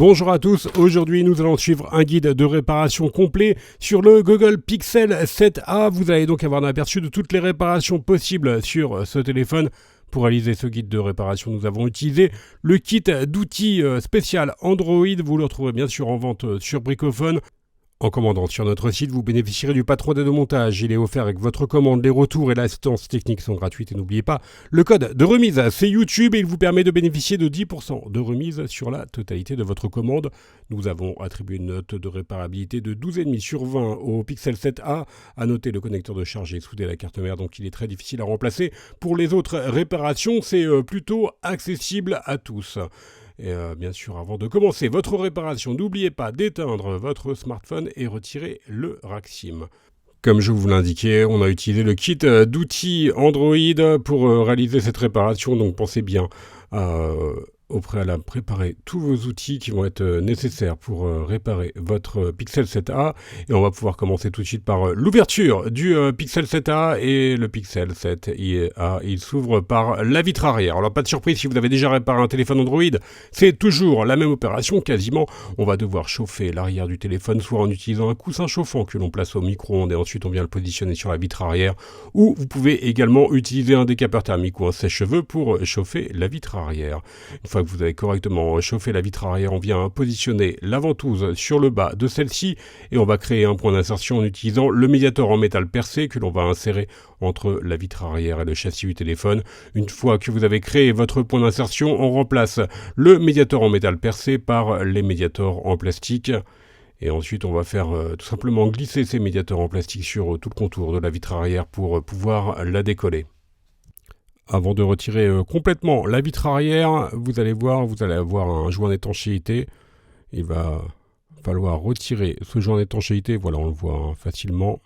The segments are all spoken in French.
Bonjour à tous, aujourd'hui nous allons suivre un guide de réparation complet sur le Google Pixel 7a. Vous allez donc avoir un aperçu de toutes les réparations possibles sur ce téléphone. Pour réaliser ce guide de réparation, nous avons utilisé le kit d'outils spécial Android. Vous le retrouverez bien sûr en vente sur Bricophone. En commandant sur notre site, vous bénéficierez du patron d'aide au montage. Il est offert avec votre commande. Les retours et l'assistance technique sont gratuites. Et n'oubliez pas, le code de remise, c'est YouTube et il vous permet de bénéficier de 10% de remise sur la totalité de votre commande. Nous avons attribué une note de réparabilité de 12,5 sur 20 au Pixel 7a. À noter, le connecteur de charge est soudé à la carte mère, donc il est très difficile à remplacer. Pour les autres réparations, c'est plutôt accessible à tous. Et bien sûr, avant de commencer votre réparation, n'oubliez pas d'éteindre votre smartphone et retirer le rack SIM. Comme je vous l'indiquais, on a utilisé le kit d'outils Android pour réaliser cette réparation, donc pensez bien au préalable préparer tous vos outils qui vont être nécessaires pour réparer votre Pixel 7a. Et on va pouvoir commencer tout de suite par l'ouverture du Pixel 7a et le Pixel 7a. Il s'ouvre par la vitre arrière. Alors pas de surprise si vous avez déjà réparé un téléphone Android, c'est toujours la même opération quasiment. On va devoir chauffer l'arrière du téléphone soit en utilisant un coussin chauffant que l'on place au micro-ondes et ensuite on vient le positionner sur la vitre arrière, ou vous pouvez également utiliser un décapeur thermique ou un sèche-cheveux pour chauffer la vitre arrière. Une fois que vous avez correctement chauffé la vitre arrière, on vient positionner la ventouse sur le bas de celle-ci et on va créer un point d'insertion en utilisant le médiator en métal percé que l'on va insérer entre la vitre arrière et le châssis du téléphone. Une fois que vous avez créé votre point d'insertion, on remplace le médiator en métal percé par les médiators en plastique. Et ensuite, on va faire tout simplement glisser ces médiators en plastique sur tout le contour de la vitre arrière pour pouvoir la décoller. Avant de retirer complètement la vitre arrière, vous allez avoir un joint d'étanchéité. Il va falloir retirer ce joint d'étanchéité. Voilà, on le voit facilement.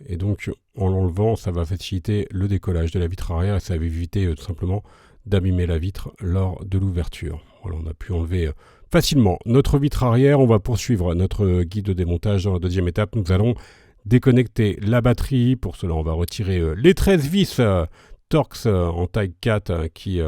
Et donc, en l'enlevant, ça va faciliter le décollage de la vitre arrière et ça va éviter tout simplement d'abîmer la vitre lors de l'ouverture. Voilà, on a pu enlever facilement notre vitre arrière. On va poursuivre notre guide de démontage. Dans la deuxième étape, nous allons déconnecter la batterie. Pour cela, on va retirer les 13 vis Torx en taille 4 qui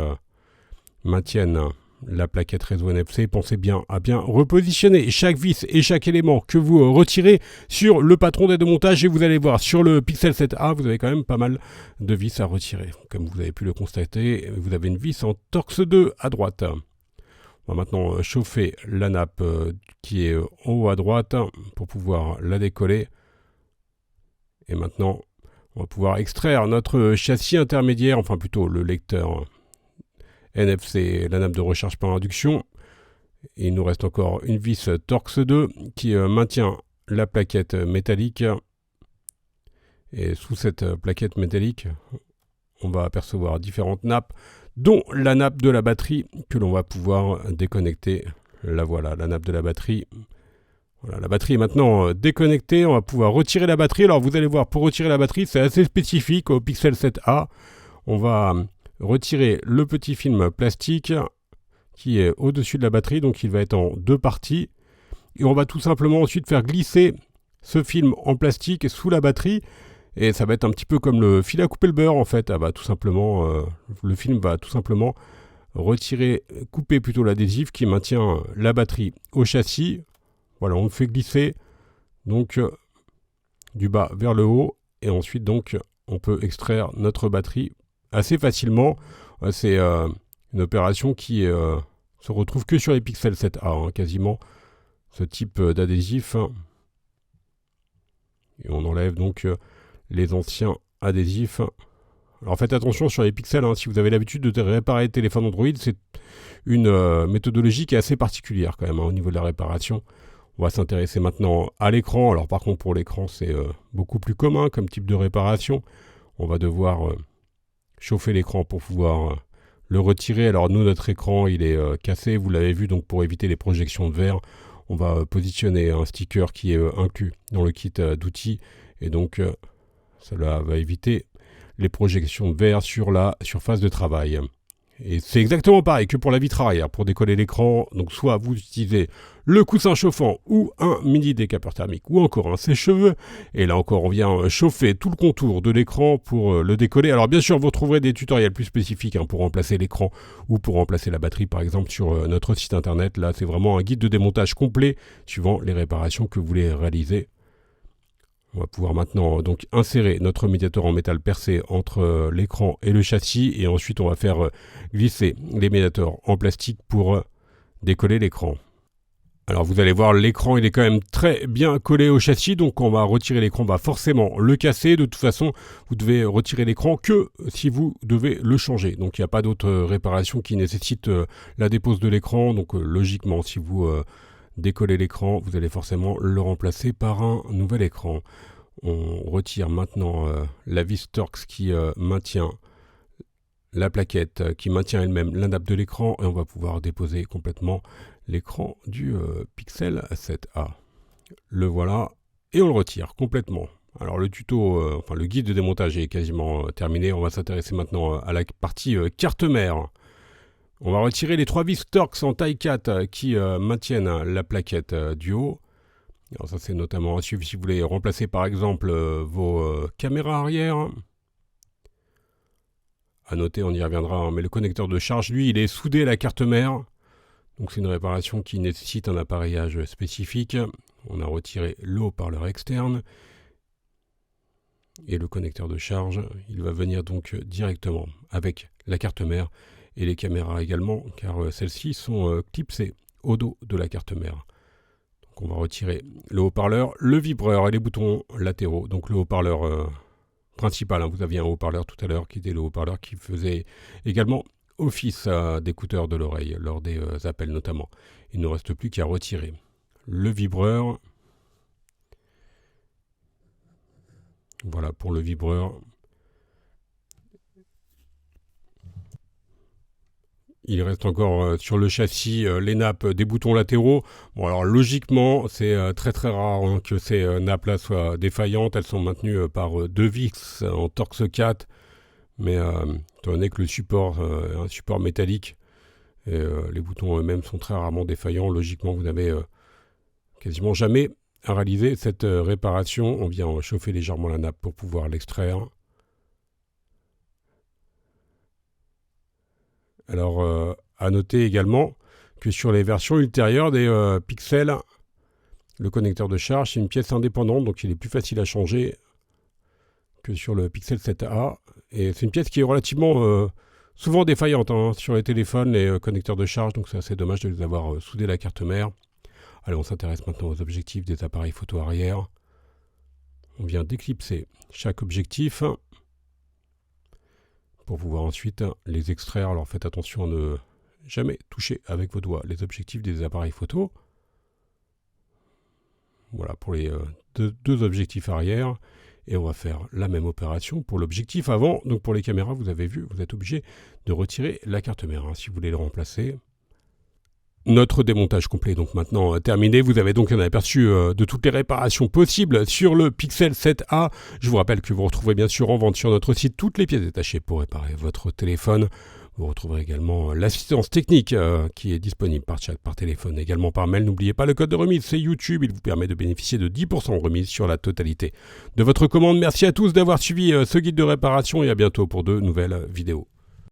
maintiennent la plaquette réseau NFC. Pensez bien à bien repositionner chaque vis et chaque élément que vous retirez sur le patron d'aide au montage et vous allez voir sur le Pixel 7a, vous avez quand même pas mal de vis à retirer. Comme vous avez pu le constater, vous avez une vis en Torx 2 à droite. On va maintenant chauffer la nappe qui est en haut à droite pour pouvoir la décoller. Et maintenant, on va pouvoir extraire notre châssis intermédiaire, enfin plutôt le lecteur NFC, la nappe de recharge par induction. Et il nous reste encore une vis Torx 2 qui maintient la plaquette métallique. Et sous cette plaquette métallique, on va apercevoir différentes nappes, dont la nappe de la batterie que l'on va pouvoir déconnecter. La voilà, la nappe de la batterie. Voilà, la batterie est maintenant déconnectée, on va pouvoir retirer la batterie. Alors vous allez voir, pour retirer la batterie, c'est assez spécifique au Pixel 7a. On va retirer le petit film plastique qui est au-dessus de la batterie, donc il va être en deux parties. Et on va tout simplement ensuite faire glisser ce film en plastique sous la batterie. Et ça va être un petit peu comme le fil à couper le beurre en fait. Le film va tout simplement couper plutôt l'adhésif qui maintient la batterie au châssis. Voilà, on le fait glisser donc du bas vers le haut et ensuite donc on peut extraire notre batterie assez facilement. C'est une opération qui se retrouve que sur les Pixel 7a, quasiment ce type d'adhésif. Et on enlève donc les anciens adhésifs. Alors faites attention sur les pixels, si vous avez l'habitude de réparer les téléphones Android, c'est une méthodologie qui est assez particulière quand même au niveau de la réparation. On va s'intéresser maintenant à l'écran. Alors par contre pour l'écran c'est beaucoup plus commun comme type de réparation. On va devoir chauffer l'écran pour pouvoir le retirer. Alors nous notre écran il est cassé, vous l'avez vu, donc pour éviter les projections de verre, on va positionner un sticker qui est inclus dans le kit d'outils et donc cela va éviter les projections de verre sur la surface de travail. Et c'est exactement pareil que pour la vitre arrière. Pour décoller l'écran, donc soit vous utilisez le coussin chauffant ou un mini décapeur thermique ou encore un sèche-cheveux. Et là encore, on vient chauffer tout le contour de l'écran pour le décoller. Alors bien sûr, vous retrouverez des tutoriels plus spécifiques pour remplacer l'écran ou pour remplacer la batterie par exemple sur notre site internet. Là, c'est vraiment un guide de démontage complet suivant les réparations que vous voulez réaliser. On va pouvoir maintenant donc insérer notre médiateur en métal percé entre l'écran et le châssis et ensuite on va faire glisser les médiateurs en plastique pour décoller l'écran. Alors vous allez voir, l'écran il est quand même très bien collé au châssis, donc quand on va retirer l'écran, on va forcément le casser. De toute façon, vous devez retirer l'écran que si vous devez le changer. Donc il n'y a pas d'autre réparation qui nécessite la dépose de l'écran. Donc logiquement, si vous décoller l'écran, vous allez forcément le remplacer par un nouvel écran. On retire maintenant la vis Torx qui maintient la plaquette, qui maintient elle-même la nappe de l'écran et on va pouvoir déposer complètement l'écran du Pixel 7a. Le voilà et on le retire complètement. Alors le tuto, le guide de démontage est quasiment terminé. On va s'intéresser maintenant à la partie carte mère. On va retirer les 3 vis Torx en taille 4 qui maintiennent la plaquette du haut. Alors ça c'est notamment à suivre si vous voulez remplacer par exemple vos caméras arrière. À noter, on y reviendra, mais le connecteur de charge, lui, il est soudé à la carte mère. Donc c'est une réparation qui nécessite un appareillage spécifique. On a retiré le haut-parleur externe. Et le connecteur de charge, il va venir donc directement avec la carte mère. Et les caméras également, car celles-ci sont clipsées au dos de la carte mère. Donc on va retirer le haut-parleur, le vibreur et les boutons latéraux. Donc le haut-parleur principal, vous aviez un haut-parleur tout à l'heure qui était le haut-parleur qui faisait également office d'écouteur de l'oreille lors des appels notamment. Il ne reste plus qu'à retirer le vibreur. Voilà pour le vibreur. Il reste encore sur le châssis les nappes des boutons latéraux. Bon alors logiquement c'est très très rare que ces nappes-là soient défaillantes. Elles sont maintenues par 2 vis en Torx 4. Mais étant donné que le support est un support métallique et les boutons eux-mêmes sont très rarement défaillants, logiquement vous n'avez quasiment jamais à réaliser cette réparation. On vient chauffer légèrement la nappe pour pouvoir l'extraire. Alors, à noter également que sur les versions ultérieures des Pixel, le connecteur de charge, c'est une pièce indépendante, donc il est plus facile à changer que sur le Pixel 7a. Et c'est une pièce qui est relativement souvent défaillante sur les téléphones, les connecteurs de charge, donc c'est assez dommage de les avoir soudés à la carte mère. Allez, on s'intéresse maintenant aux objectifs des appareils photo arrière. On vient d'éclipser chaque objectif pour pouvoir ensuite les extraire. Alors faites attention à ne jamais toucher avec vos doigts les objectifs des appareils photo. Voilà pour les deux objectifs arrière. Et on va faire la même opération pour l'objectif avant. Donc pour les caméras, vous avez vu, vous êtes obligé de retirer la carte mère si vous voulez le remplacer. Notre démontage complet est donc maintenant terminé. Vous avez donc un aperçu de toutes les réparations possibles sur le Pixel 7a. Je vous rappelle que vous retrouverez bien sûr en vente sur notre site toutes les pièces détachées pour réparer votre téléphone. Vous retrouverez également l'assistance technique qui est disponible par chat, par téléphone, également par mail. N'oubliez pas le code de remise, c'est YouTube. Il vous permet de bénéficier de 10% de remise sur la totalité de votre commande. Merci à tous d'avoir suivi ce guide de réparation et à bientôt pour de nouvelles vidéos.